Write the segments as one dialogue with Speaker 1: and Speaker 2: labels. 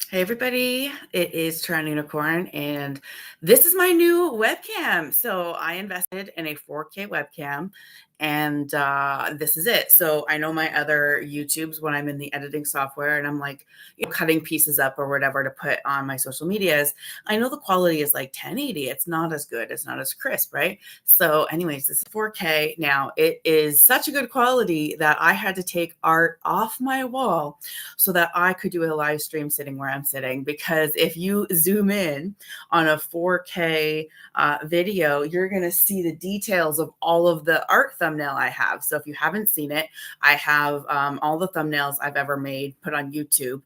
Speaker 1: Hey everybody, it is TorontoUnicorn, and this is my new webcam. So I invested in a 4K webcam, and this is it. So I know my other YouTubes when I'm in the editing software and I'm like, cutting pieces up or whatever to put on my social medias. I know the quality is like 1080. It's not as good. It's not as crisp, right? So, anyways, this is 4K. Now it is such a good quality that I had to take art off my wall so that I could do a live stream sitting where I'm sitting. Because if you zoom in on a 4K video, you're going to see the details of all of the art thumbnail I have. So if you haven't seen it, I have all the thumbnails I've ever made put on YouTube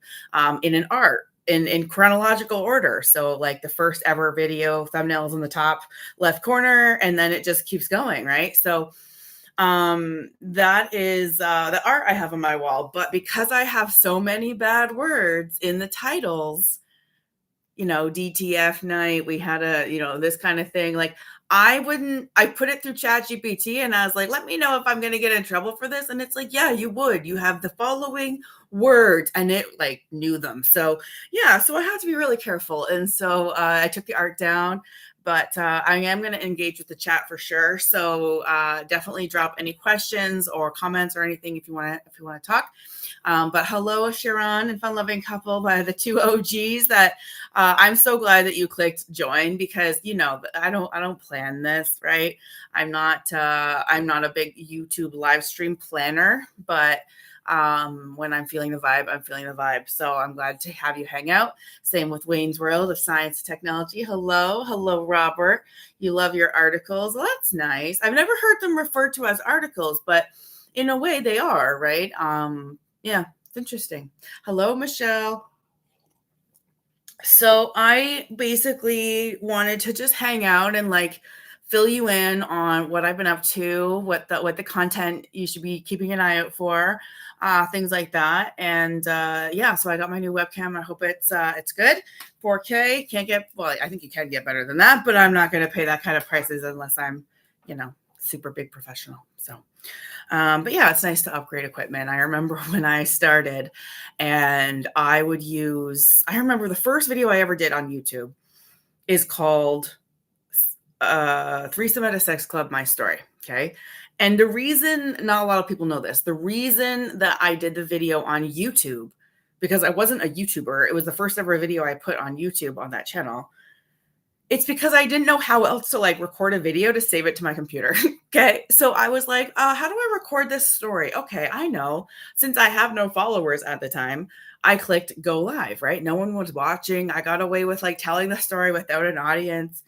Speaker 1: in an art. In chronological order. So like the first ever video thumbnail is in the top left corner and then it just keeps going, right? So that is the art I have on my wall. But because I have so many bad words in the titles, DTF night, we had this kind of thing. Like I put it through ChatGPT and I was like, let me know if I'm going to get in trouble for this. And it's like, yeah, you would. You have the following words, and it like knew them. So yeah, so I have to be really careful. And so I took the art down, but I am going to engage with the chat for sure. So definitely drop any questions or comments or anything if you want to talk. But hello, Sharon and Fun Loving Couple by the two OGs. That I'm so glad that you clicked join, because I don't plan this, right? I'm not a big YouTube live stream planner, but when I'm feeling the vibe, I'm feeling the vibe. So I'm glad to have you hang out. Same with Wayne's World of Science and Technology. Hello, Robert. You love your articles. Well, that's nice. I've never heard them referred to as articles, but in a way they are, right? Yeah, it's interesting. Hello, Michelle. So I basically wanted to just hang out and like fill you in on what I've been up to, what the content you should be keeping an eye out for, things like that. And yeah, so I got my new webcam. I hope it's good. 4K. Can't get, well, I think you can get better than that, but I'm not going to pay that kind of prices unless I'm, super big professional. So but yeah, it's nice to upgrade equipment. I remember when I started and I remember the first video I ever did on YouTube is called Threesome at a Sex Club, My Story. Okay. And the reason, not a lot of people know this, the reason that I did the video on YouTube, because I wasn't a YouTuber, it was the first ever video I put on YouTube on that channel. It's because I didn't know how else to like record a video to save it to my computer. Okay. So I was like, how do I record this story? Okay. I know, since I have no followers at the time, I clicked go live, right? No one was watching. I got away with like telling the story without an audience.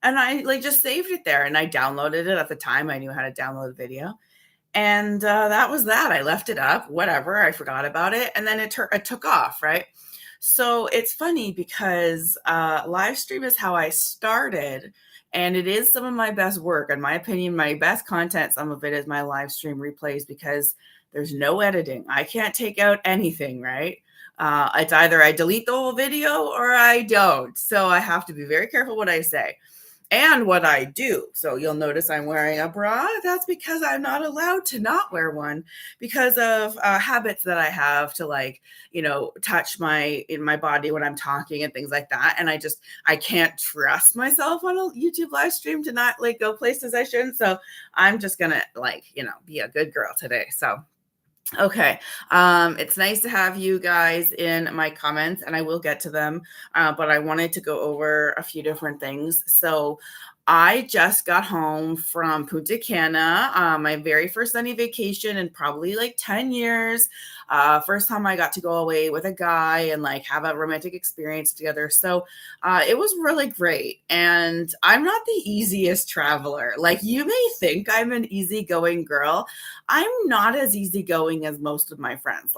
Speaker 1: And I like just saved it there and I downloaded it at the time. I knew how to download video. And that was that. I left it up, whatever. I forgot about it. And then it took off, right? So it's funny because live stream is how I started, and it is some of my best work. In my opinion, my best content, some of it is my live stream replays, because there's no editing. I can't take out anything, right? It's either I delete the whole video or I don't. So I have to be very careful what I say and what I do. So you'll notice I'm wearing a bra. That's because I'm not allowed to not wear one because of habits that I have to touch my body when I'm talking and things like that. And I can't trust myself on a YouTube live stream to not like go places I shouldn't. So I'm just gonna be a good girl today. So okay. It's nice to have you guys in my comments, and I will get to them. But I wanted to go over a few different things. So I just got home from Punta Cana, my very first sunny vacation in probably like 10 years. First time I got to go away with a guy and like have a romantic experience together. So it was really great. And I'm not the easiest traveler. Like you may think I'm an easygoing girl. I'm not as easygoing as most of my friends.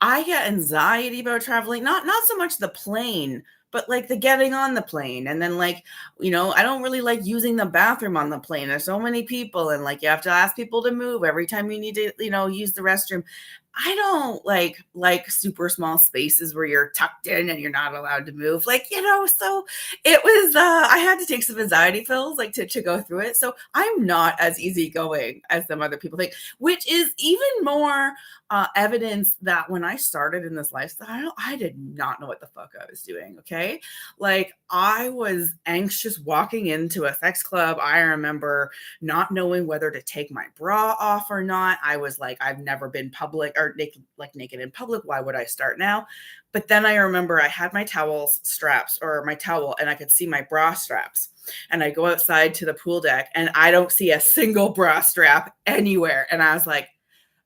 Speaker 1: I get anxiety about traveling, not so much the plane, but like the getting on the plane. And then I don't really like using the bathroom on the plane. There's so many people and like you have to ask people to move every time you need to, use the restroom. I don't like super small spaces where you're tucked in and you're not allowed to move. So it was I had to take some anxiety pills to go through it. So I'm not as easygoing as some other people think, which is even more evidence that when I started in this lifestyle, I did not know what the fuck I was doing. Okay. Like I was anxious walking into a sex club. I remember not knowing whether to take my bra off or not. I was like, I've never been public or naked in public. Why would I start now? But then I remember I had my towel straps or my towel and I could see my bra straps. And I go outside to the pool deck and I don't see a single bra strap anywhere. And I was like,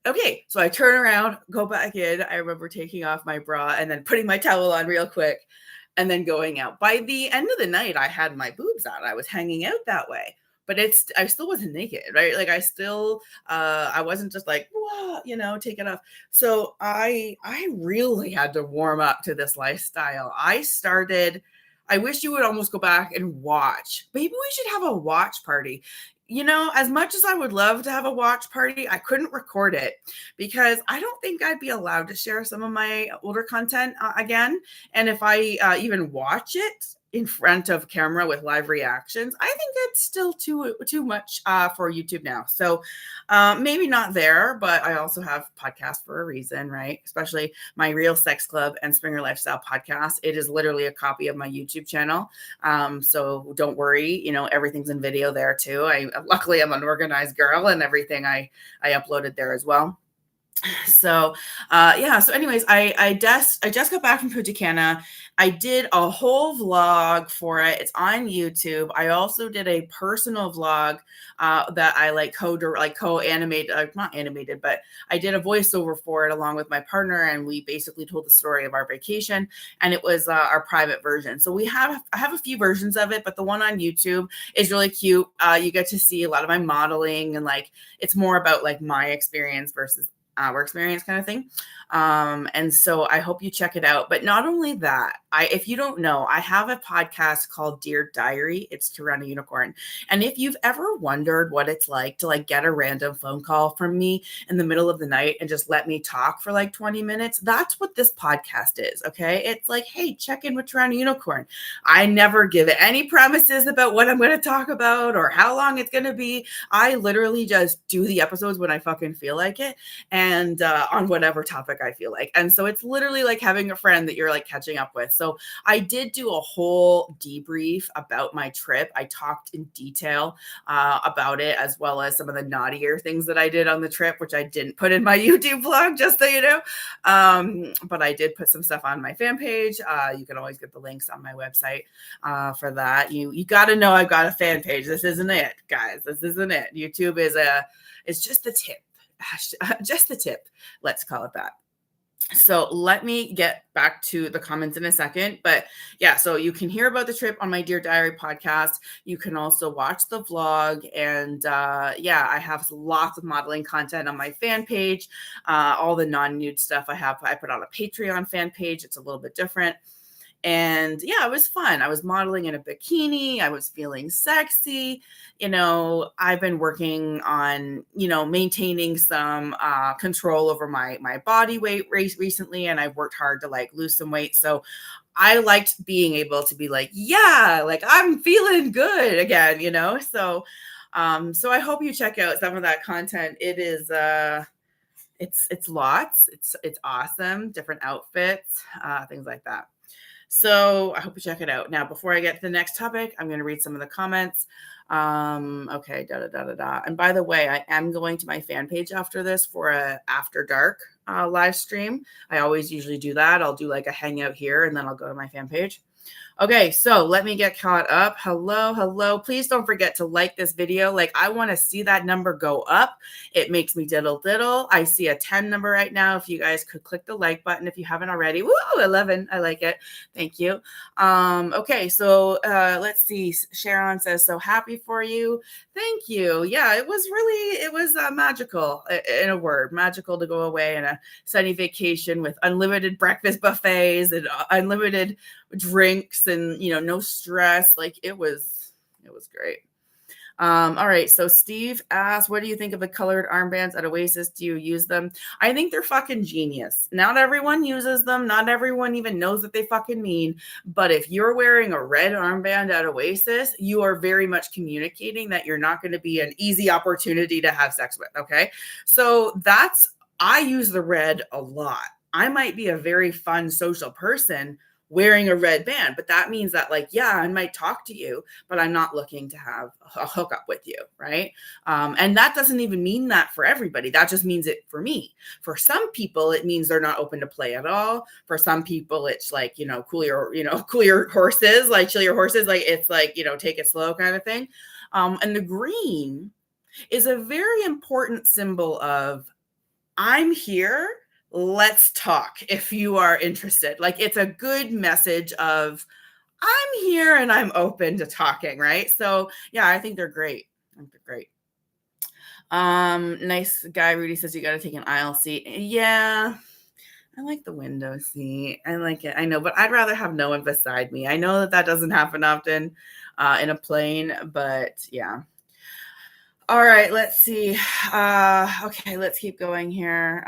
Speaker 1: okay, so I turn around, go back in. I remember taking off my bra and then putting my towel on real quick and then going out. By the end of the night, I had my boobs out. I was hanging out that way. But I still wasn't naked, right? Like I still I wasn't just like, whoa, take it off. So I really had to warm up to this lifestyle. I wish you would almost go back and watch. Maybe we should have a watch party. As much as I would love to have a watch party, I couldn't record it because I don't think I'd be allowed to share some of my older content again. And if I even watch it in front of camera with live reactions, I think it's still too much for YouTube now. So maybe not there, but I also have podcasts for a reason, right? Especially my Real Sex Club and Springer Lifestyle podcast. It is literally a copy of my YouTube channel. So don't worry, everything's in video there too. Luckily I'm an organized girl and everything I uploaded there as well. So so anyways, I just got back from Punta Cana. I did a whole vlog for it. It's on YouTube. I also did a personal vlog that I co-animated, not animated, but I did a voiceover for it along with my partner, and we basically told the story of our vacation, and it was our private version. So I have a few versions of it, but the one on YouTube is really cute. You get to see a lot of my modeling, and it's more about my experience versus our experience kind of thing. And so I hope you check it out. But not only that, if you don't know, I have a podcast called Dear Diary. It's TorontoUnicorn. And if you've ever wondered what it's like to get a random phone call from me in the middle of the night and just let me talk for 20 minutes, that's what this podcast is. Okay. It's like, hey, check in with TorontoUnicorn. I never give any promises about what I'm going to talk about or how long it's going to be. I literally just do the episodes when I fucking feel like it. And on whatever topic I feel like. And so it's literally like having a friend that you're catching up with. So I did do a whole debrief about my trip. I talked in detail about it, as well as some of the naughtier things that I did on the trip, which I didn't put in my YouTube vlog, just so you know. But I did put some stuff on my fan page. You can always get the links on my website for that. You got to know I've got a fan page. This isn't it, guys. This isn't it. YouTube is just the tip. Just the tip, let's call it that. So let me get back to the comments in a second. But yeah, so you can hear about the trip on my Dear Diary podcast. You can also watch the vlog. And I have lots of modeling content on my fan page. All the non-nude stuff I put on a Patreon fan page. It's a little bit different. And yeah, it was fun. I was modeling in a bikini. I was feeling sexy. I've been working on, maintaining some control over my body weight recently. And I've worked hard to lose some weight. So I liked being able to be I'm feeling good again, So, so I hope you check out some of that content. It is, it's lots. It's awesome. Different outfits, things like that. So I hope you check it out. Now, before I get to the next topic, I'm going to read some of the comments. Okay, And by the way, I am going to my fan page after this for a After Dark live stream. I always usually do that. I'll do a hangout here, and then I'll go to my fan page. Okay, so let me get caught up. Hello. Please don't forget to like this video. I want to see that number go up. It makes me diddle. I see a 10 number right now. If you guys could click the like button if you haven't already. Woo, 11. I like it. Thank you. Okay, so let's see. Sharon says, so happy for you. Thank you. Yeah, it was magical, in a word. Magical to go away on a sunny vacation with unlimited breakfast buffets and unlimited drinks and no stress. It was great. All right, so Steve asked, what do you think of the colored armbands at Oasis? Do you use them? I think they're fucking genius. Not everyone uses them. Not everyone even knows what they fucking mean. But if you're wearing a red armband at Oasis, you are very much communicating that you're not going to be an easy opportunity to have sex with. Okay, so that's I use the red a lot. I might be a very fun social person wearing a red band, but that means that, like, yeah, I might talk to you, but I'm not looking to have a hookup with you, right? And that doesn't even mean that for everybody. That just means it for me. For some people, it means they're not open to play at all. For some people, it's like, cool your horses, like chill your horses, like it's like, take it slow kind of thing. And the green is a very important symbol of I'm here. Let's talk if you are interested. Like it's a good message of I'm here and I'm open to talking, right? So yeah, I think they're great. I think they're great. Nice guy. Rudy says you got to take an aisle seat. Yeah, I like the window seat. I like it. I know, but I'd rather have no one beside me. I know that doesn't happen often in a plane, but yeah. All right, let's see. Okay, let's keep going here.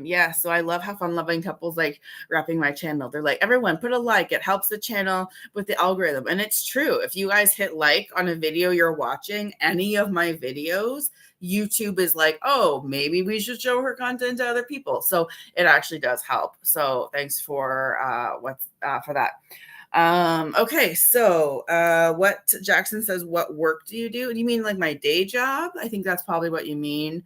Speaker 1: Yeah, so I love how fun-loving couples like wrapping my channel. They're like, everyone put a like. It helps the channel with the algorithm. And it's true. If you guys hit like on a video you're watching, any of my videos, YouTube is like, oh, maybe we should show her content to other people. So it actually does help. So thanks for for that. Okay, so what Jackson says, what work do you do? Do you mean like my day job? I think that's probably what you mean.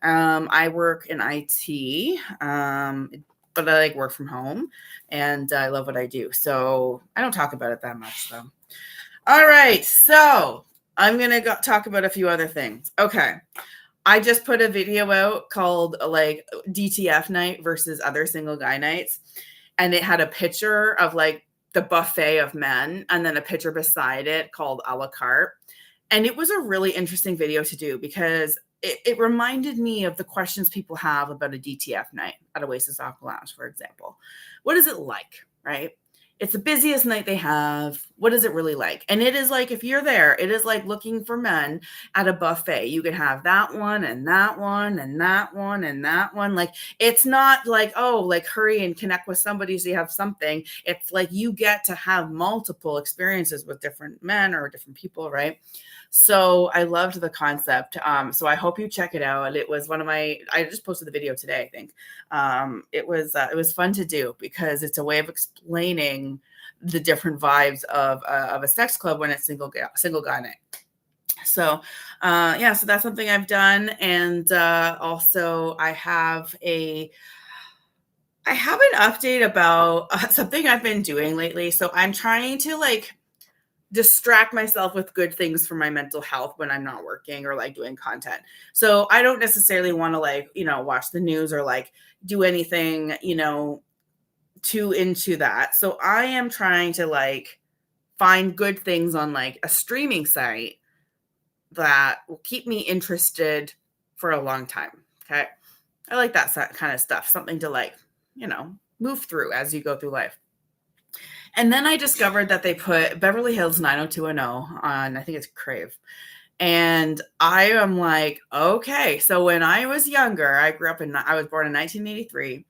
Speaker 1: I work in IT, but I like work from home and I love what I do. So I don't talk about it that much though. All right, so I'm gonna talk about a few other things. Okay. I just put a video out called like DTF night versus other single guy nights. And it had a picture of like the buffet of men and then a picture beside it called a la carte. And it was a really interesting video to do because it reminded me of the questions people have about a DTF night at Oasis Aqua Lounge, for example. What is it like, right? It's the busiest night they have. What is it really like? And it is like, if you're there, it is like looking for men at a buffet. You can have that one and that one and that one and that one. Like, it's not like, oh, like hurry and connect with somebody so you have something. It's like you get to have multiple experiences with different men or different people, right? So I loved the concept. So I hope you check it out. It was I just posted the video today, I think. It was fun to do because it's a way of explaining the different vibes of a sex club when it's single guy night. So yeah, so that's something I've done. And also I have an update about something I've been doing lately. So I'm trying to like distract myself with good things for my mental health when I'm not working or like doing content. So I don't necessarily want to like, watch the news or like do anything, too into that. So I am trying to like find good things on like a streaming site that will keep me interested for a long time. Okay. I like that kind of stuff, something to like, move through as you go through life. And then I discovered that they put Beverly Hills 90210 on, I think it's Crave. And I am like, okay. So when I was younger, I was born in 1983.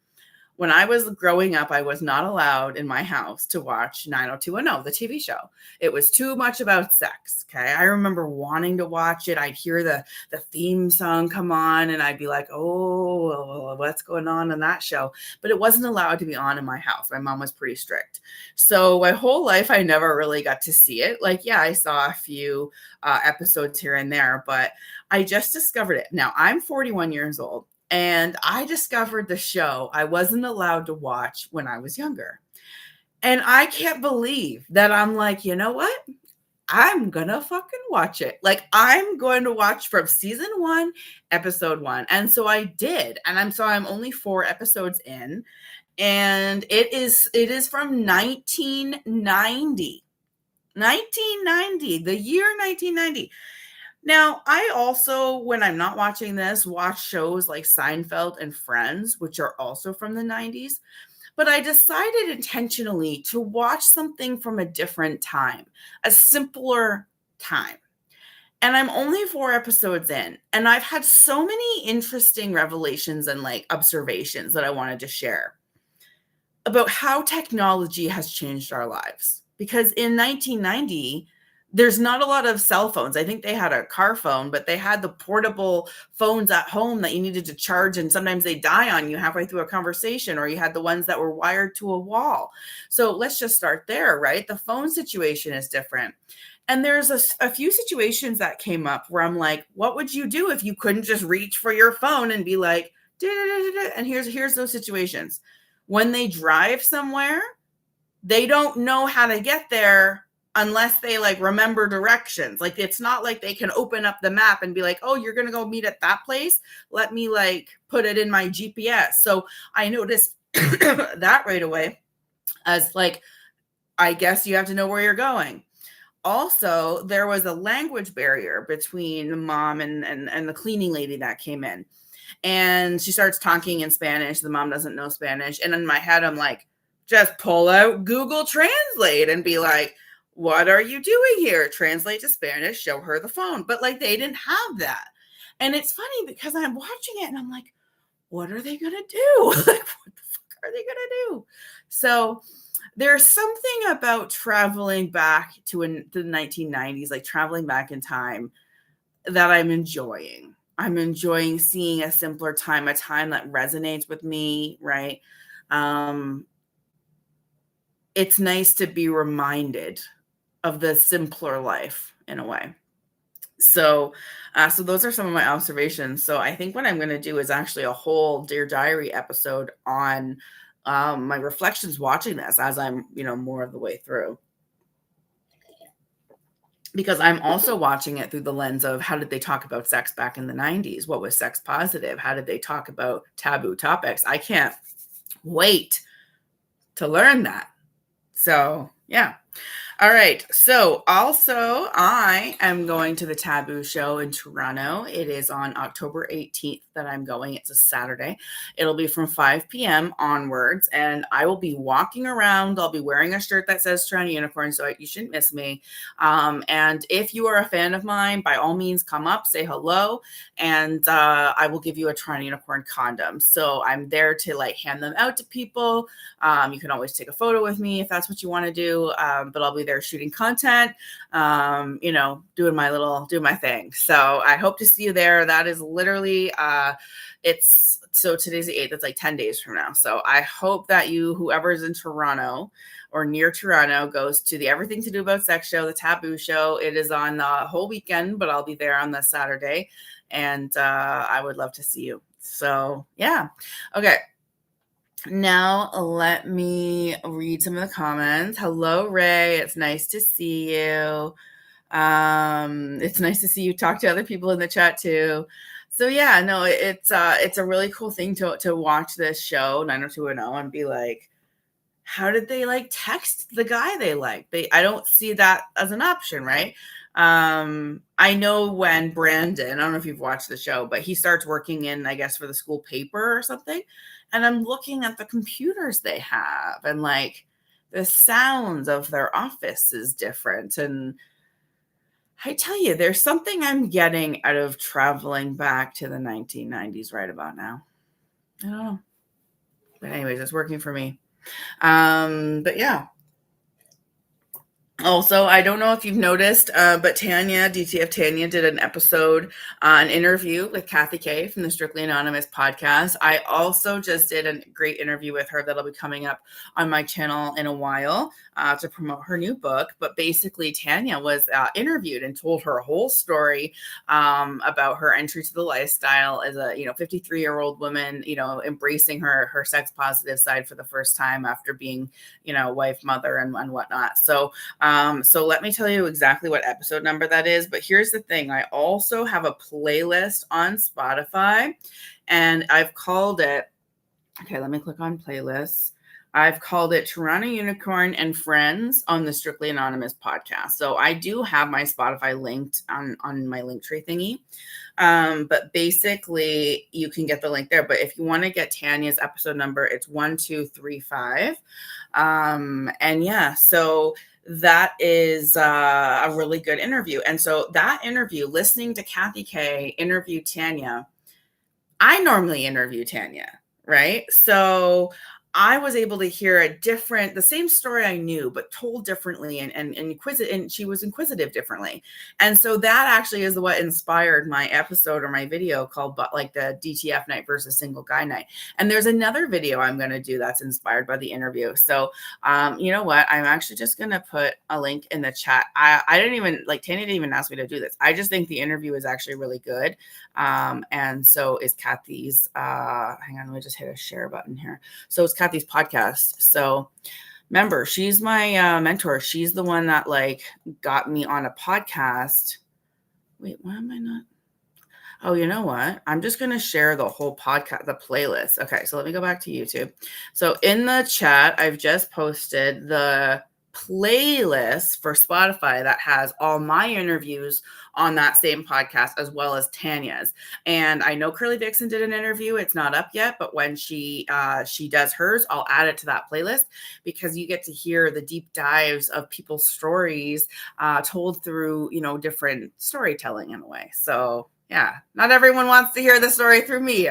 Speaker 1: When I was growing up, I was not allowed in my house to watch 90210, the TV show. It was too much about sex. Okay. I remember wanting to watch it. I'd hear the theme song come on and I'd be like, oh, what's going on in that show? But it wasn't allowed to be on in my house. My mom was pretty strict. So my whole life, I never really got to see it. Like, yeah, I saw a few episodes here and there, but I just discovered it. Now I'm 41 years old. And I discovered the show I wasn't allowed to watch when I was younger. And I can't believe that I'm like, you know what? I'm going to fucking watch it. Like, I'm going to watch from season 1, episode 1. And so I did. And I'm only 4 episodes in. And it is from 1990. 1990, the year 1990. Now, I also, when I'm not watching this, watch shows like Seinfeld and Friends, which are also from the 90s. But I decided intentionally to watch something from a different time, a simpler time. And I'm only 4 episodes in, and I've had so many interesting revelations and like observations that I wanted to share about how technology has changed our lives. Because in 1990, there's not a lot of cell phones. I think they had a car phone, but they had the portable phones at home that you needed to charge, and sometimes they die on you halfway through a conversation, or you had the ones that were wired to a wall. So let's just start there, right? The phone situation is different. And there's a few situations that came up where I'm like, what would you do if you couldn't just reach for your phone and be like, and here's those situations. When they drive somewhere, they don't know how to get there unless they like remember directions. Like, it's not like they can open up the map and be like, oh, you're going to go meet at that place. Let me like put it in my GPS. So I noticed that right away as like, I guess you have to know where you're going. Also, there was a language barrier between the mom and the cleaning lady that came in. And she starts talking in Spanish. The mom doesn't know Spanish. And in my head, I'm like, just pull out Google Translate and be like, what are you doing here? Translate to Spanish, show her the phone. But like, they didn't have that. And it's funny because I'm watching it and I'm like, what are they going to do? Like, what the fuck are they going to do? So there's something about traveling back to the 1990s, like traveling back in time, that I'm enjoying. I'm enjoying seeing a simpler time, a time that resonates with me, right? It's nice to be reminded of the simpler life in a way. So those are some of my observations. So I think what I'm going to do is actually a whole Dear Diary episode on my reflections watching this as I'm, more of the way through. Because I'm also watching it through the lens of how did they talk about sex back in the 90s? What was sex positive? How did they talk about taboo topics? I can't wait to learn that. So, yeah. All right. So also I am going to the Taboo show in Toronto. It is on October 18th that I'm going. It's a Saturday. It'll be from 5 p.m. onwards, and I will be walking around. I'll be wearing a shirt that says TorontoUnicorn, so you shouldn't miss me. And if you are a fan of mine, by all means, come up, say hello, and I will give you a TorontoUnicorn condom. So I'm there to like hand them out to people. You can always take a photo with me if that's what you want to do. But I'll be there shooting content, doing my thing. So I hope to see you there. That is literally, so today's the 8th, it's like 10 days from now. So I hope that whoever's in Toronto or near Toronto goes to the Everything to Do About Sex show, the Taboo show. It is on the whole weekend, but I'll be there on the Saturday, and I would love to see you. So yeah. Okay. Now let me read some of the comments. Hello, Ray. It's nice to see you. It's nice to see you talk to other people in the chat too. So yeah, no, it's a really cool thing to watch this show 90210 and be like, how did they like text the guy they like? I don't see that as an option, right? I know when Brandon, I don't know if you've watched the show, but he starts working in, I guess, for the school paper or something. And I'm looking at the computers they have, and like the sounds of their office is different. And I tell you, there's something I'm getting out of traveling back to the 1990s right about now. I don't know. But anyways, it's working for me. But yeah. Also, I don't know if you've noticed, but Tanya, DTF Tanya, did an interview with Kathy Kay from the Strictly Anonymous podcast. I also just did a great interview with her that'll be coming up on my channel in a while to promote her new book. But basically, Tanya was interviewed and told her whole story about her entry to the lifestyle as a 53-year-old woman, embracing her sex positive side for the first time after being wife, mother, and whatnot. So let me tell you exactly what episode number that is. But here's the thing. I also have a playlist on Spotify, and I've called it, okay, let me click on playlists. I've called it Toronto Unicorn and Friends on the Strictly Anonymous podcast. So I do have my Spotify linked on my Linktree thingy. But basically you can get the link there. But if you want to get Tanya's episode number, it's 1235. And yeah, so that is a really good interview. And so that interview, listening to Kathy Kay interview Tanya, I normally interview Tanya, right? So I was able to hear the same story I knew, but told differently and inquisitive, and she was inquisitive differently. And so that actually is what inspired my episode or my video called, but like the DTF night versus single guy night. And there's another video I'm going to do that's inspired by the interview. So, you know what? I'm actually just going to put a link in the chat. I didn't even Tanya didn't even ask me to do this. I just think the interview is actually really good. And so is Kathy's, hang on, let me just hit a share button here. So it's Kathy's podcast. So remember, she's my mentor. She's the one that got me on a podcast. Wait, why am I not? Oh, you know what? I'm just going to share the whole podcast, the playlist. Okay, so let me go back to YouTube. So in the chat, I've just posted the playlist for Spotify that has all my interviews on that same podcast as well as Tanya's. And I know Curly Dixon did an interview. It's not up yet, but when she does hers, I'll add it to that playlist because you get to hear the deep dives of people's stories told through, different storytelling in a way. So yeah, not everyone wants to hear the story through me,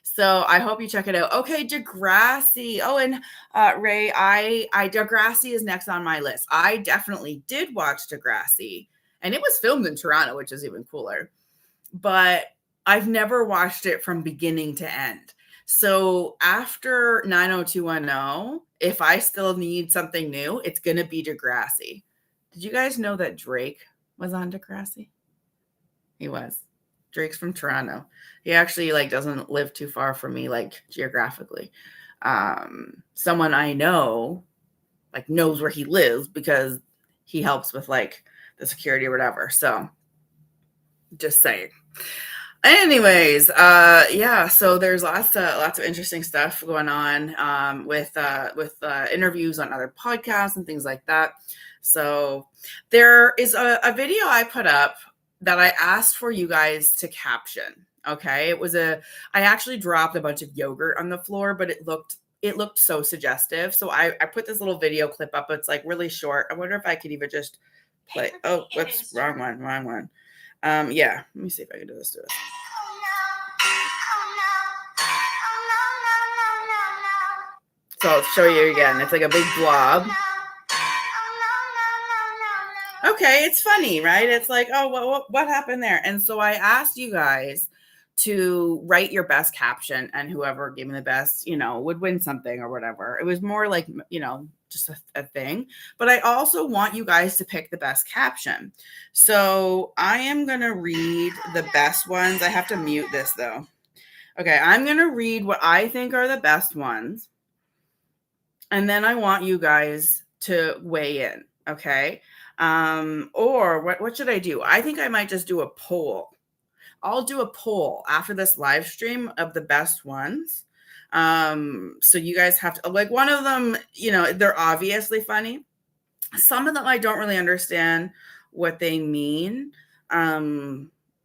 Speaker 1: So I hope you check it out. Okay, Degrassi. Oh, and Ray, Degrassi is next on my list. I definitely did watch Degrassi, and it was filmed in Toronto, which is even cooler. But I've never watched it from beginning to end. So after 90210, if I still need something new, it's going to be Degrassi. Did you guys know that Drake was on Degrassi? He was. Drake's from Toronto. He actually doesn't live too far from me, geographically. Someone I know knows where he lives because he helps with the security or whatever. So just saying. Anyways, yeah, so there's lots of interesting stuff going on with interviews on other podcasts and things like that. So there is a video I put up that I asked for you guys to caption. Okay. I actually dropped a bunch of yogurt on the floor, but it looked so suggestive. So I put this little video clip up. It's really short. I wonder if I could even just play. Oh, whoops, wrong one. Yeah, let me see if I can do this to it. So I'll show you again. It's like a big blob. Okay, it's funny, right? It's oh, what happened there? And so I asked you guys to write your best caption, and whoever gave me the best, would win something or whatever. It was more just a thing. But I also want you guys to pick the best caption. So I am going to read the best ones. I have to mute this though. Okay, I'm going to read what I think are the best ones. And then I want you guys to weigh in. Okay. Or what should I do? I think I might just do a poll. I'll do a poll after this live stream of the best ones. So you guys have to one of them, they're obviously funny. Some of them I don't really understand what they mean.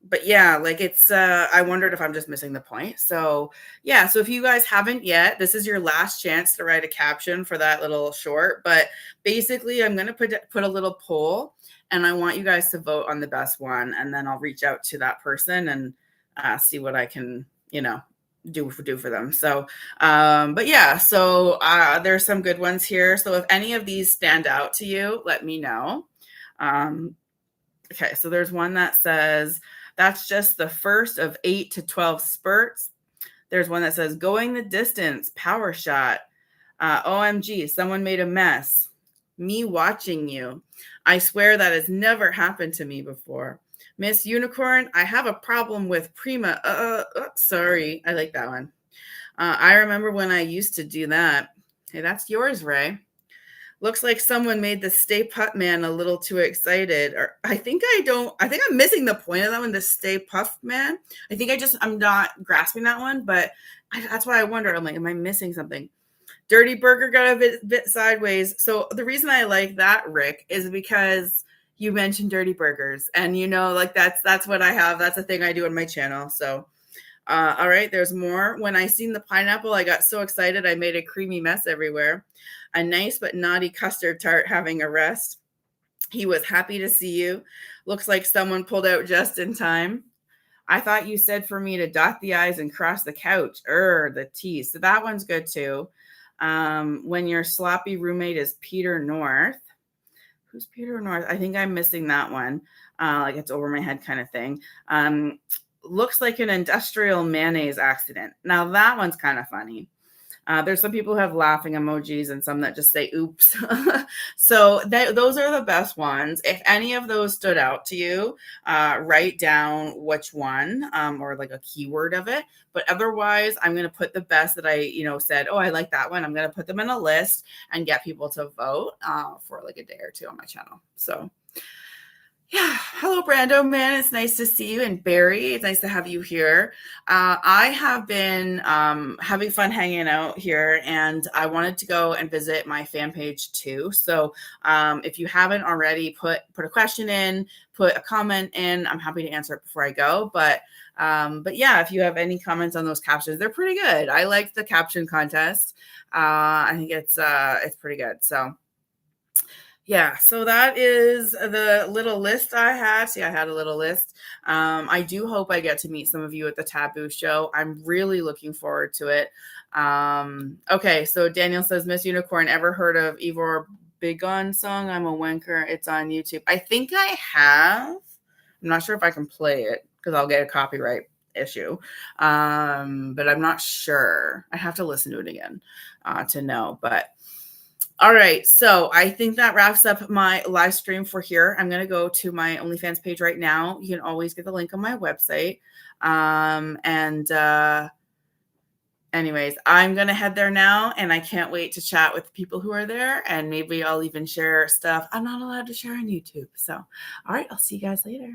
Speaker 1: But yeah, it's I wondered if I'm just missing the point. So yeah, so if you guys haven't yet, this is your last chance to write a caption for that little short. But basically I'm going to put a little poll, and I want you guys to vote on the best one, and then I'll reach out to that person and see what I can, do for them. So but yeah, so there's some good ones here. So if any of these stand out to you, let me know. Okay, so there's one that says that's just the first of 8 to 12 spurts. There's one that says going the distance, power shot. OMG, someone made a mess. Me watching you. I swear that has never happened to me before. Miss Unicorn, I have a problem with Prima. Sorry. I like that one. I remember when I used to do that. Hey, that's yours, Ray. Looks like someone made the Stay Puft Man a little too excited. Or I think I'm missing the point of that one, the Stay Puft Man. I think I'm not grasping that one, but that's why I wonder. I'm am I missing something? Dirty Burger got a bit sideways. So the reason I like that, Rick, is because you mentioned Dirty Burgers, and that's what I have. That's a thing I do on my channel. So all right, there's more. When I seen the pineapple, I got so excited I made a creamy mess everywhere. A nice but naughty custard tart having a rest. He was happy to see you. Looks like someone pulled out just in time. I thought you said for me to dot the I's and cross the couch. The T's. So that one's good too. When your sloppy roommate is Peter North. Who's Peter North? I think I'm missing that one. Like it's over my head kind of thing. Looks like an industrial mayonnaise accident. Now that one's kind of funny. There's some people who have laughing emojis and some that just say oops. So those are the best ones. If any of those stood out to you, write down which one or like a keyword of it. But otherwise, I'm going to put the best that I, said, oh, I like that one. I'm going to put them in a list and get people to vote for like a day or two on my channel. So yeah. Hello, Brando, man. It's nice to see you. And Barry, it's nice to have you here. I have been having fun hanging out here, and I wanted to go and visit my fan page too. So if you haven't already, put a question in, put a comment in. I'm happy to answer it before I go. But yeah, if you have any comments on those captions, they're pretty good. I like the caption contest. I think it's pretty good. So yeah, so that is the little list I had. See, I had a little list. I do hope I get to meet some of you at the Taboo show. I'm really looking forward to it. Okay, so Daniel says, Miss Unicorn, ever heard of Ivor Bigon song? I'm a wanker. It's on YouTube. I think I have. I'm not sure if I can play it because I'll get a copyright issue. But I'm not sure. I have to listen to it again to know. But all right, so I think that wraps up my live stream for here. I'm going to go to my OnlyFans page right now. You can always get the link on my website. Anyways, I'm going to head there now, and I can't wait to chat with the people who are there, and maybe I'll even share stuff I'm not allowed to share on YouTube. So, all right, I'll see you guys later.